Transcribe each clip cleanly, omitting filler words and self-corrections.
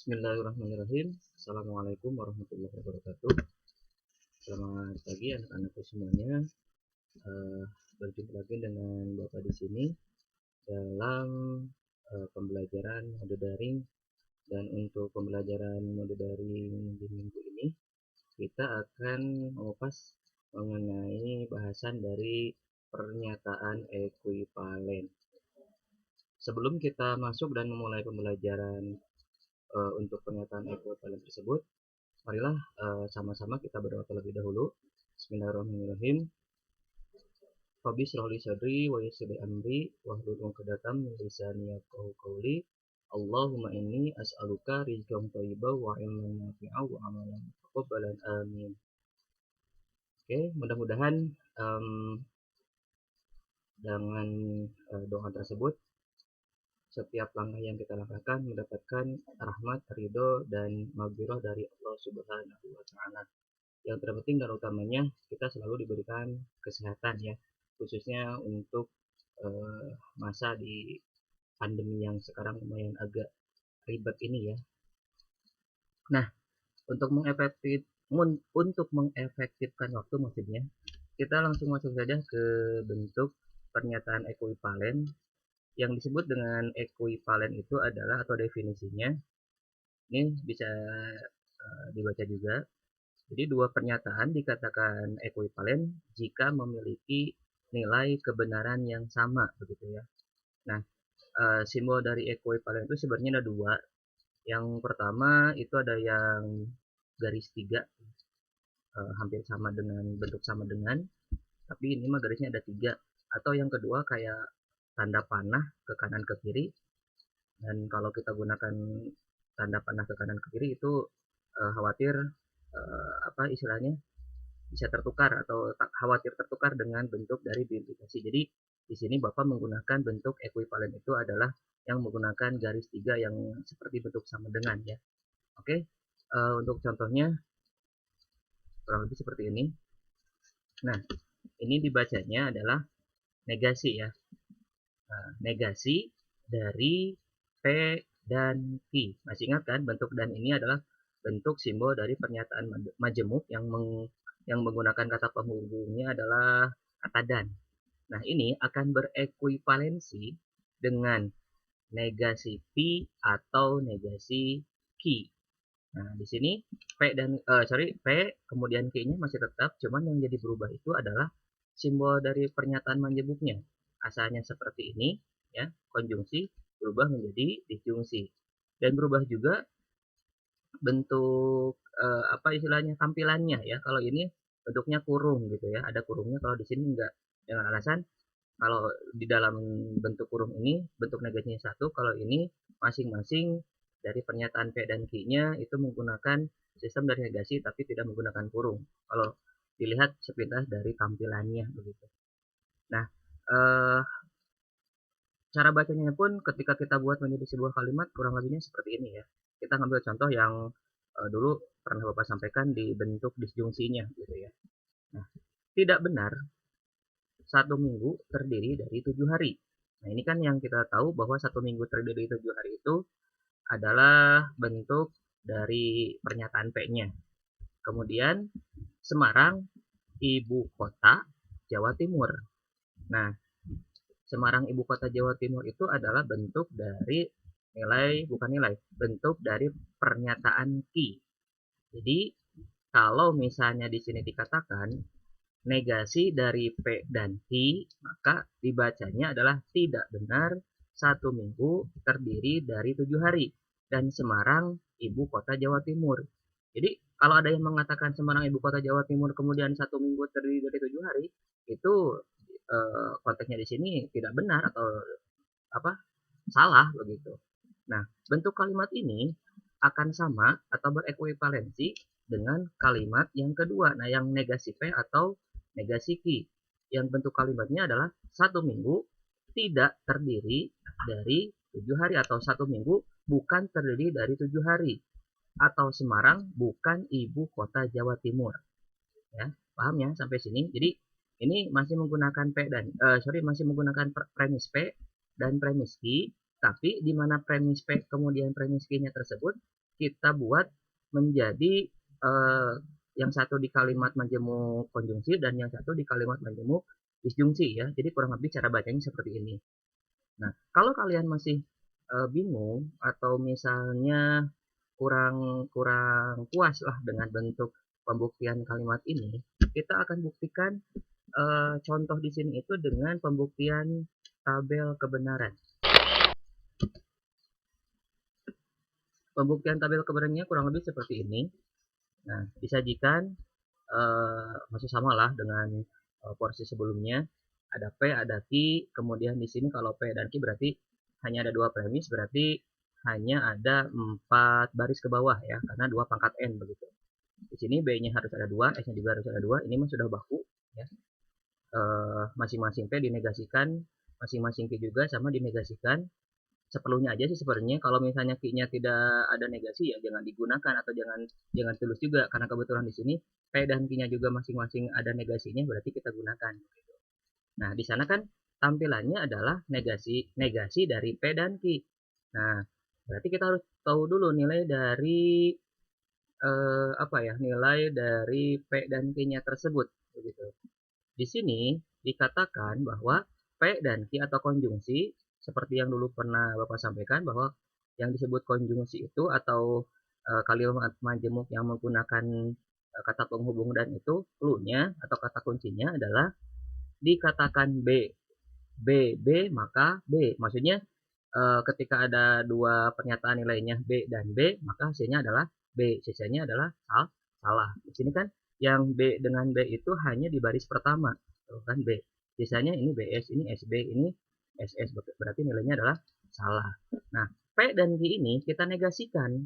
Bismillahirrahmanirrahim. Assalamualaikum warahmatullahi wabarakatuh. Selamat pagi anak-anakku semuanya. Berjumpa lagi dengan Bapak di sini dalam pembelajaran mode daring, dan untuk pembelajaran mode daring di minggu ini kita akan mengupas mengenai bahasan dari pernyataan ekuivalen. Sebelum kita masuk dan memulai pembelajaran untuk pernyataan ekuivalen tersebut, marilah sama-sama kita berdoa terlebih dahulu. Bismillahirrahmanirrahim. Rabbi shrah li sadri wa yassir li amri wahlul 'uqdatam min lisani yafqahu qawli. Allahumma inni as'aluka rizqan thayyiban wa ilman nafi'an wa amalan mutaqabbalan. Amin. Oke, mudah-mudahan dengan doa tersebut setiap langkah yang kita langkahkan mendapatkan rahmat, ridho, dan maghfirah dari Allah Subhanahu wa Ta'ala. Yang terpenting dan utamanya kita selalu diberikan kesehatan ya, khususnya untuk masa di pandemi yang sekarang lumayan agak ribet ini ya. Nah, untuk mengefektifkan waktu maksudnya, kita langsung masuk saja ke bentuk pernyataan ekuivalen. Yang disebut dengan ekuivalen itu adalah, atau definisinya ini bisa dibaca juga. Jadi dua pernyataan dikatakan ekuivalen jika memiliki nilai kebenaran yang sama, begitu ya. Nah, simbol dari ekuivalen itu sebenarnya ada dua. Yang pertama itu ada yang garis 3, hampir sama dengan bentuk sama dengan, tapi ini mah garisnya ada 3. Atau yang kedua kayak tanda panah ke kanan ke kiri. Dan kalau kita gunakan tanda panah ke kanan ke kiri itu khawatir apa istilahnya bisa tertukar atau khawatir tertukar dengan bentuk dari duplikasi. Jadi di sini Bapak menggunakan bentuk ekuivalen itu adalah yang menggunakan garis 3 yang seperti bentuk sama dengan ya. Oke, untuk contohnya kurang lebih seperti ini. Nah, ini dibacanya adalah negasi ya. Nah, negasi dari P dan Q. Masih ingat kan, bentuk dan ini adalah bentuk simbol dari pernyataan majemuk yang menggunakan kata penghubungnya adalah kata dan. Nah, ini akan berekuivalensi dengan negasi P atau negasi Q. Nah, di sini P kemudian Q-nya masih tetap, cuman yang jadi berubah itu adalah simbol dari pernyataan majemuknya. Asalnya seperti ini ya, konjungsi berubah menjadi disjungsi. Dan berubah juga bentuk apa istilahnya tampilannya ya. Kalau ini bentuknya kurung gitu ya, ada kurungnya. Kalau di sini enggak, dengan alasan kalau di dalam bentuk kurung ini bentuk negasinya satu, kalau ini masing-masing dari pernyataan P dan Q-nya itu menggunakan sistem dari negasi tapi tidak menggunakan kurung. Kalau dilihat sepintas dari tampilannya begitu. Nah, cara bacanya pun ketika kita buat menjadi sebuah kalimat kurang lebihnya seperti ini ya. Kita ngambil contoh yang dulu pernah Bapak sampaikan di bentuk disjungsinya gitu ya. Nah, tidak benar satu minggu terdiri dari 7 hari. Nah, ini kan yang kita tahu bahwa satu minggu terdiri dari 7 hari itu adalah bentuk dari pernyataan P-nya. Kemudian Semarang, ibu kota Jawa Timur. Nah, Semarang ibu kota Jawa Timur itu adalah bentuk dari bentuk dari pernyataan Q. Jadi kalau misalnya di sini dikatakan negasi dari P dan Q, maka dibacanya adalah tidak benar satu minggu terdiri dari 7 hari dan Semarang ibu kota Jawa Timur. Jadi kalau ada yang mengatakan Semarang ibu kota Jawa Timur kemudian satu minggu terdiri dari 7 hari, itu konteksnya di sini tidak benar atau apa salah begitu. Nah, bentuk kalimat ini akan sama atau berekuivalensi dengan kalimat yang kedua. Nah, yang negasi P atau negasi Q. Yang bentuk kalimatnya adalah satu minggu tidak terdiri dari 7 hari, atau satu minggu bukan terdiri dari 7 hari, atau Semarang bukan ibu kota Jawa Timur. Ya, paham ya sampai sini? Jadi ini masih menggunakan P dan masih menggunakan premis P dan premis Q, Tapi di mana premis P kemudian premis Q-nya tersebut kita buat menjadi yang satu di kalimat majemuk konjungsi dan yang satu di kalimat majemuk disjungsi ya. Jadi kurang lebih cara bacanya seperti ini. Nah, kalau kalian masih bingung atau misalnya kurang kurang puas lah dengan bentuk pembuktian kalimat ini, kita akan buktikan contoh di sini itu dengan pembuktian tabel kebenaran. Pembuktian tabel kebenarannya kurang lebih seperti ini. Nah, disajikan masih samalah dengan porsi sebelumnya. Ada P, ada Q, kemudian di sini kalau P dan Q berarti hanya ada 2 premis, berarti hanya ada 4 baris ke bawah ya, karena 2 pangkat N begitu. Di sini B-nya harus ada 2, S-nya juga harus ada 2, ini mah sudah baku ya. Masing-masing P dinegasikan, masing-masing Q juga sama dinegasikan. Seperlunya aja sih sebenarnya. Kalau misalnya Q-nya tidak ada negasi ya jangan digunakan atau jangan tulis juga, karena kebetulan di sini P dan Q-nya juga masing-masing ada negasinya, berarti kita gunakan. Nah, di sana kan tampilannya adalah negasi dari P dan Q. Nah, berarti kita harus tahu dulu nilai dari nilai dari P dan Q-nya tersebut begitu. Di sini dikatakan bahwa P dan Q atau konjungsi seperti yang dulu pernah Bapak sampaikan bahwa yang disebut konjungsi itu atau kalimat majemuk yang menggunakan kata penghubung dan itu clue-nya atau kata kuncinya adalah dikatakan B, maka B. Maksudnya ketika ada dua pernyataan nilainya B dan B, maka hasilnya adalah B, sisanya adalah salah. Di sini kan yang B dengan B itu hanya di baris pertama, kan B. Sisanya ini BS, ini SB, ini SS, berarti nilainya adalah salah. Nah, P dan Q ini kita negasikan.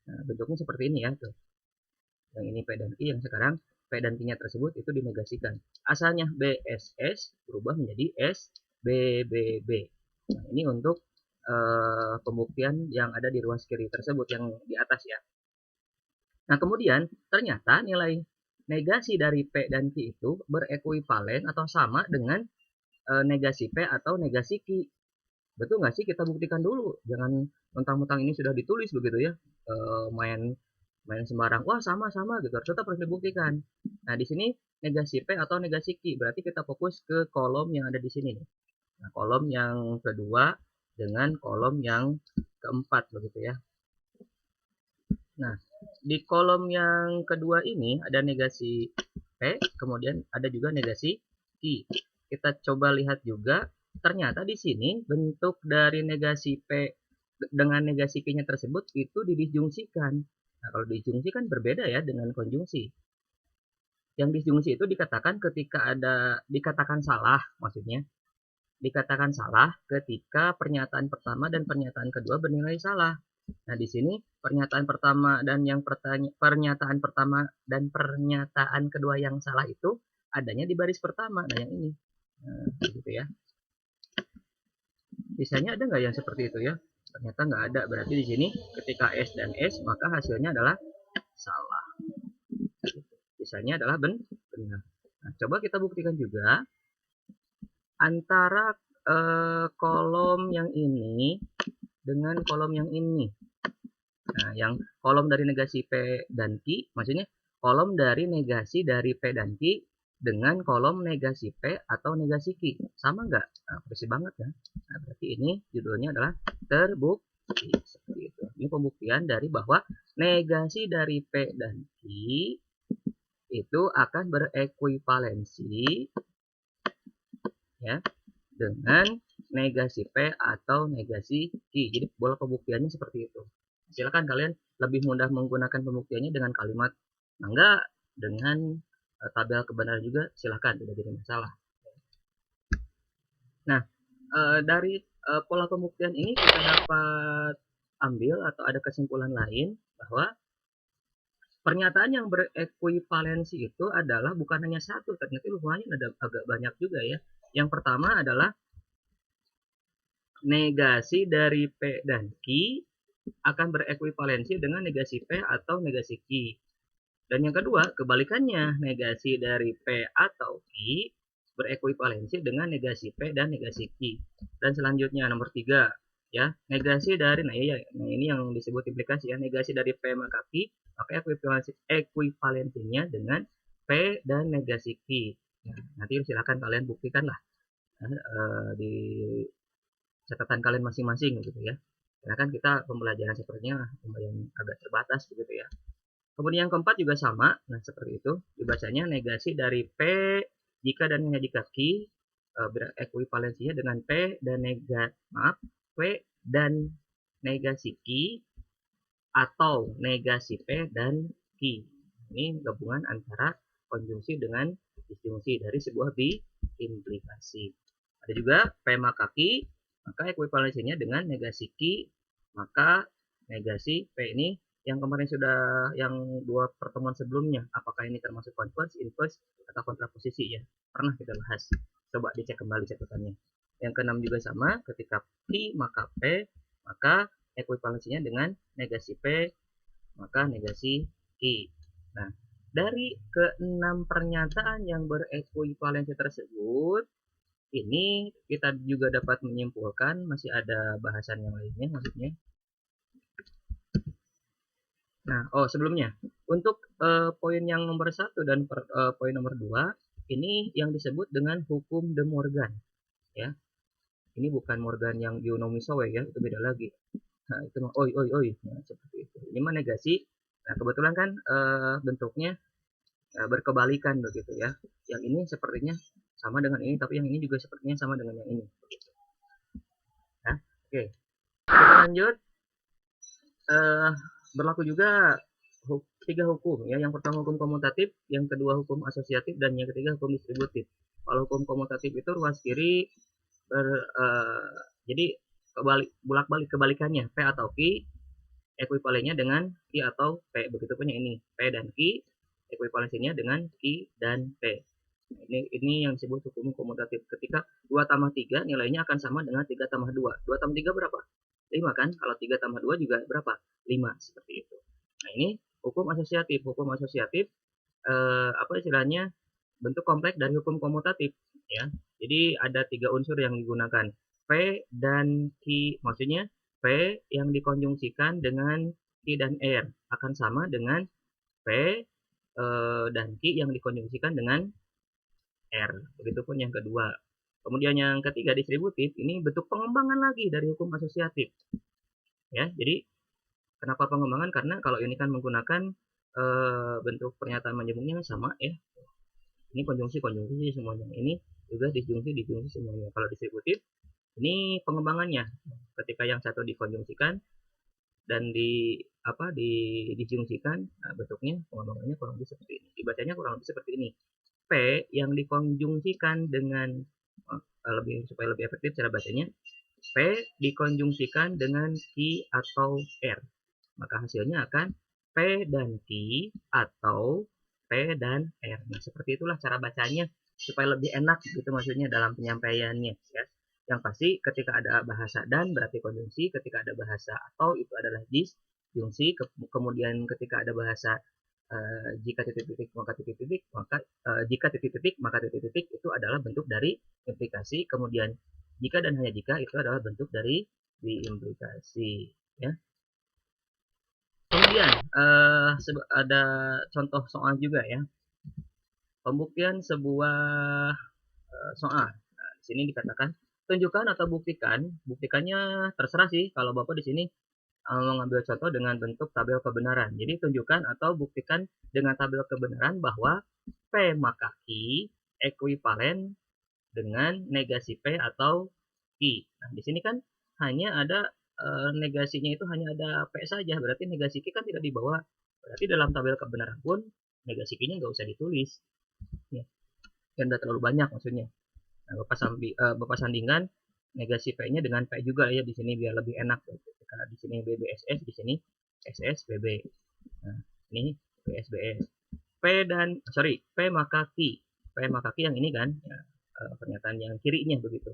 Nah, bentuknya seperti ini ya, tuh. Yang ini P dan Q, yang sekarang P dan Q-nya tersebut itu dinegasikan. Asalnya BSS berubah menjadi SBBB. Nah, ini untuk pembuktian yang ada di ruas kiri tersebut yang di atas ya. Nah, kemudian ternyata nilai negasi dari P dan Q itu berekuivalen atau sama dengan negasi P atau negasi Q. Betul nggak sih? Kita buktikan dulu. Jangan mentang-mentang ini sudah ditulis begitu ya. Main sembarang. Wah, sama-sama gitu. Tetap harus dibuktikan. Nah, di sini negasi P atau negasi Q. Berarti kita fokus ke kolom yang ada di sini nih. Nah, kolom yang kedua dengan kolom yang keempat begitu ya. Nah, di kolom yang kedua ini ada negasi P, kemudian ada juga negasi Q. Kita coba lihat juga, ternyata di sini bentuk dari negasi P dengan negasi Q-nya tersebut itu didisjungsikan. Nah, kalau disjungsi kan berbeda ya dengan konjungsi. Yang disjungsi itu dikatakan ketika dikatakan salah, maksudnya dikatakan salah ketika pernyataan pertama dan pernyataan kedua bernilai salah. Nah, di sini pernyataan pertama dan pernyataan pertama dan pernyataan kedua yang salah itu adanya di baris pertama. Nah, yang ini. Nah, gitu ya. Sisanya ada nggak yang seperti itu ya? Ternyata nggak ada. Berarti di sini ketika S dan S maka hasilnya adalah salah. Sisanya adalah benar. Nah, coba kita buktikan juga antara kolom yang ini dengan kolom yang ini. Nah, yang kolom dari negasi P dan Q, maksudnya kolom dari negasi dari P dan Q dengan kolom negasi P atau negasi Q. Sama nggak? Nah, persis banget ya. Nah, berarti ini judulnya adalah terbukti. Seperti itu. Ini pembuktian dari bahwa negasi dari P dan Q itu akan berekuivalensi ya dengan negasi P atau negasi Q. Jadi pola pembuktiannya seperti itu. Silakan kalian lebih mudah menggunakan pembuktiannya dengan kalimat enggak, dengan tabel kebenaran juga silakan, tidak jadi masalah. Nah, dari pola pembuktian ini kita dapat ambil atau ada kesimpulan lain bahwa pernyataan yang berekuivalensi itu adalah bukan hanya satu, ternyata lumayan ada agak banyak juga ya. Yang pertama adalah negasi dari P dan Q akan berekuivalensi dengan negasi P atau negasi Q. Dan yang kedua, kebalikannya, negasi dari P atau Q berekuivalensi dengan negasi P dan negasi Q. Dan selanjutnya nomor 3, ya. Negasi dari ini yang disebut implikasi ya. Negasi dari P maka Q, maka ekuivalensinya dengan P dan negasi Q. Nah, nanti silakan kalian buktikan lah di catatan kalian masing-masing gitu ya. Karena kan kita pembelajaran sepertinya lumayan agak terbatas begitu ya. Kemudian yang keempat juga sama. Nah, seperti itu. Dibacanya negasi dari P jika dan hanya jika Q ekuivalensinya dengan P dan P dan negasi Q atau negasi P dan Q. Ini gabungan antara konjungsi dengan disjungsi dari sebuah implikasi. Ada juga P maka Q, maka ekuivalensinya dengan negasi Q, maka negasi P ini yang kemarin sudah yang dua pertemuan sebelumnya, apakah ini termasuk converse, inverse, atau kontraposisi ya, pernah kita bahas. Coba dicek kembali catatannya. Yang keenam juga sama, ketika Q maka P, maka ekuivalensinya dengan negasi P, maka negasi Q. Nah, dari keenam pernyataan yang berekuivalensi tersebut, ini kita juga dapat menyimpulkan masih ada bahasan yang lainnya maksudnya. Nah, sebelumnya untuk poin yang nomor 1 dan poin nomor 2 ini yang disebut dengan hukum De Morgan ya. Ini bukan Morgan yang Geonomisowe ya, itu beda lagi. Nah, itu mah oi. Nah, seperti itu. Ini mah negasi. Nah, kebetulan kan bentuknya berkebalikan begitu ya. Yang ini sepertinya sama dengan ini, tapi yang ini juga sepertinya sama dengan yang ini. Nah, oke. Kita lanjut. Berlaku juga tiga hukum ya. Yang pertama hukum komutatif, yang kedua hukum asosiatif, dan yang ketiga hukum distributif. Kalau hukum komutatif itu ruas kiri jadi bolak-balik kebalikannya P atau Q ekuivalennya dengan Q atau P. Begitupun yang ini P dan Q ekuivalensinya dengan Q dan P. Ini yang disebut hukum komutatif. Ketika 2 tambah 3 nilainya akan sama dengan 3 tambah 2. 2 tambah 3 berapa? 5 kan? Kalau 3 tambah 2 juga berapa? 5 seperti itu. Nah, ini hukum asosiatif. Hukum asosiatif apa istilahnya? Bentuk kompleks dari hukum komutatif ya. Jadi ada 3 unsur yang digunakan. P dan Q, maksudnya P yang dikonjungsikan dengan Q dan R akan sama dengan P dan Q yang dikonjungsikan dengan R. Begitupun yang kedua. Kemudian yang ketiga distributif, ini bentuk pengembangan lagi dari hukum asosiatif. Ya, jadi kenapa pengembangan? Karena kalau ini kan menggunakan bentuk pernyataan menyambungnya sama ya. Ini konjungsi semuanya. Ini juga disjungsi semuanya. Kalau distributif, ini pengembangannya. Ketika yang satu dikonjungsikan dan disjungsikan, nah bentuknya pengembangannya kurang lebih seperti ini. Dibacanya kurang lebih seperti ini. P yang dikonjungsikan dengan supaya lebih efektif cara bacanya, P dikonjungsikan dengan Q atau R. Maka hasilnya akan P dan Q atau P dan R. Nah, seperti itulah cara bacanya supaya lebih enak gitu maksudnya dalam penyampaiannya ya. Yang pasti ketika ada bahasa dan berarti konjungsi, ketika ada bahasa atau itu adalah disjungsi, kemudian ketika ada bahasa jika titik-titik maka titik-titik, maka jika titik-titik maka titik-titik itu adalah bentuk dari implikasi, kemudian jika dan hanya jika itu adalah bentuk dari diimplikasi ya. Kemudian ada contoh soal juga ya. Pembuktian sebuah soal. Nah, di sini dikatakan tunjukkan atau buktikan. Buktikannya terserah sih kalau Bapak di sini mengambil contoh dengan bentuk tabel kebenaran. Jadi tunjukkan atau buktikan dengan tabel kebenaran bahwa P maka Q ekuivalen dengan negasi P atau Q. Nah, di sini kan hanya ada negasinya itu hanya ada P saja, berarti negasi Q kan tidak dibawa. Berarti dalam tabel kebenaran pun negasi Q-nya nggak usah ditulis. Ya. Dan udah terlalu banyak maksudnya. Nah, Bapak sandingkan negasi P-nya dengan P juga ya di sini biar lebih enak. Karena di sini BBSS, di sini SSBB. Nah, ini PSBS. P maka Q. P maka Q yang ini kan, ya, pernyataan yang kirinya begitu.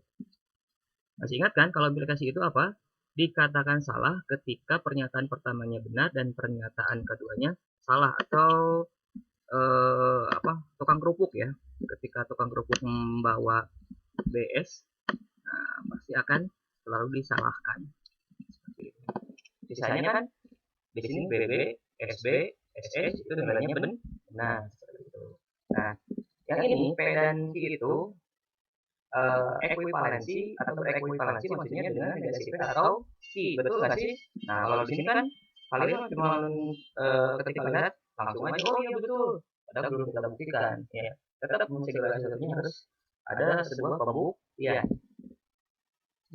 Masih ingat kan kalau implikasi itu apa? Dikatakan salah ketika pernyataan pertamanya benar dan pernyataan keduanya salah, atau tukang kerupuk ya. Ketika tukang kerupuk membawa BS, nah, pasti akan selalu disalahkan. itu. Sisanya kan di sini BB, SB, SS itu nilainya benar seperti itu. Nah, yang ini P dan Q itu ekuivalensi atau berekuivalensi maksudnya dengan negasi P atau Q, betul nggak sih? Nah, kalau di sini kan kalian cuma ketika lihat langsung aja, oh iya betul, padahal belum kita buktikan. Ya, tetap segala sesuatunya harus ada sebuah pembuktian.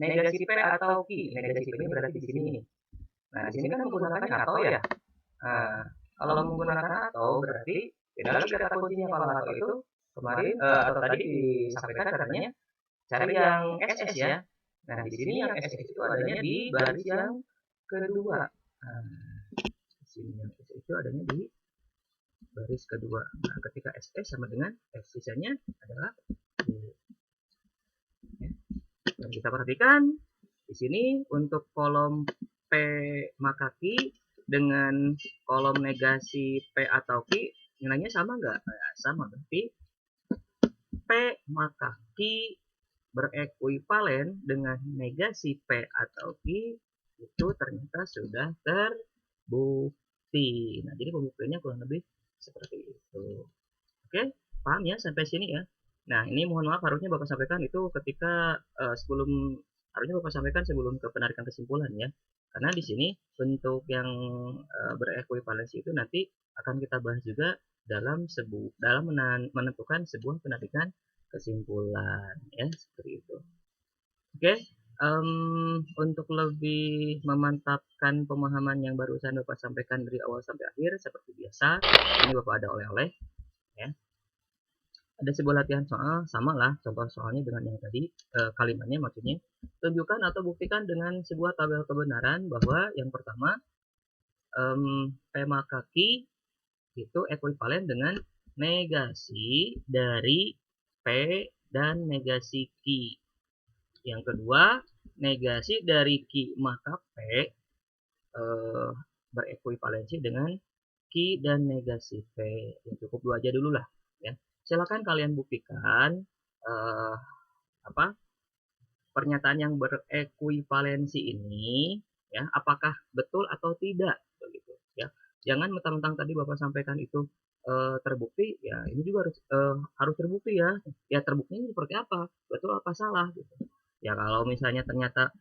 Negasi P atau Q, negasi P ini berarti di sini. Nah, di sini kan menggunakannya atau ya. Nah, kalau menggunakan atau berarti tidak lagi kata kuncinya kalau atau itu kemarin atau tadi disampaikan katanya cari yang SS ya. Nah, di sini yang SS itu adanya di baris yang kedua. Nah, di sini yang SS itu adanya di baris kedua. Nah, ketika SS sama dengan S, sisanya adalah D. Ya. Dan kita perhatikan di sini untuk kolom P maka Q dengan kolom negasi P atau Q nilainya sama nggak? Nah, sama, berarti P maka Q berekuivalen dengan negasi P atau Q itu ternyata sudah terbukti. Nah, jadi pembuktiannya kurang lebih seperti itu. Oke, paham ya sampai sini ya? Nah, ini mohon maaf harusnya Bapak sampaikan itu ketika harusnya Bapak sampaikan sebelum ke penarikan kesimpulan ya. Karena di sini bentuk yang berekuivalensi itu nanti akan kita bahas juga dalam menentukan sebuah penarikan kesimpulan ya, seperti itu. Oke, untuk lebih memantapkan pemahaman yang barusan Bapak sampaikan dari awal sampai akhir seperti biasa, ini Bapak ada oleh-oleh ya. Ada sebuah latihan soal, sama lah contoh soalnya dengan yang tadi, kalimatnya maksudnya. Tunjukkan atau buktikan dengan sebuah tabel kebenaran bahwa yang pertama, P maka Q itu ekuivalen dengan negasi dari P dan negasi Q. Yang kedua, negasi dari Q maka P berekuivalensi dengan Q dan negasi P. Ya, cukup dua aja dulu lah ya. Silakan kalian buktikan pernyataan yang berekuivalensi ini ya, apakah betul atau tidak begitu ya. Jangan mentang-mentang tadi Bapak sampaikan itu terbukti ya, ini juga harus terbukti ya. Ya terbuktinya seperti apa? Betul apa salah gitu. Ya kalau misalnya ternyata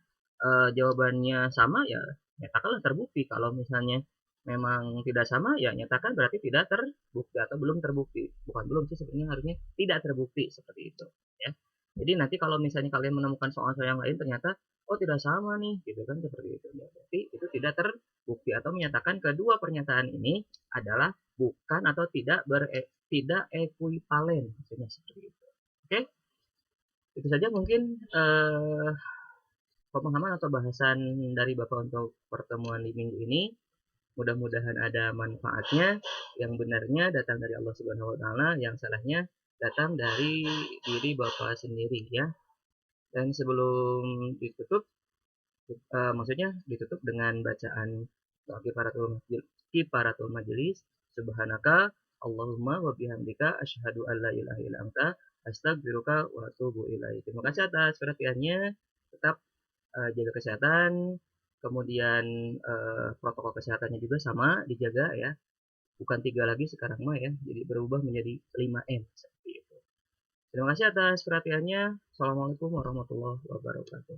jawabannya sama ya nyatakanlah terbukti. Kalau misalnya memang tidak sama ya nyatakan berarti tidak terbukti atau belum terbukti. Bukan belum sih, sebenarnya harusnya tidak terbukti seperti itu ya. Jadi nanti kalau misalnya kalian menemukan soal-soal yang lain ternyata oh tidak sama nih gitu kan, seperti itu. Ya, berarti itu tidak terbukti atau menyatakan kedua pernyataan ini adalah bukan atau tidak ekuivalen, maksudnya seperti itu. Oke? Itu saja mungkin pemahaman atau bahasan dari Bapak untuk pertemuan di minggu ini. Mudah-mudahan ada manfaatnya. Yang benarnya datang dari Allah Subhanahu wa taala, yang salahnya datang dari diri Bapak sendiri ya. Dan sebelum ditutup maksudnya ditutup dengan bacaan doa kifaratul majelis. Subhanaka Allahumma wa bihamdika asyhadu an la ilaha illa anta astaghfiruka wa atubu ilaik. Terima kasih atas perhatiannya. Tetap jaga kesehatan, kemudian protokol kesehatannya juga sama dijaga ya. Bukan 3 lagi sekarang mah ya, jadi berubah menjadi 5M seperti itu. Terima kasih atas perhatiannya. Assalamualaikum warahmatullahi wabarakatuh.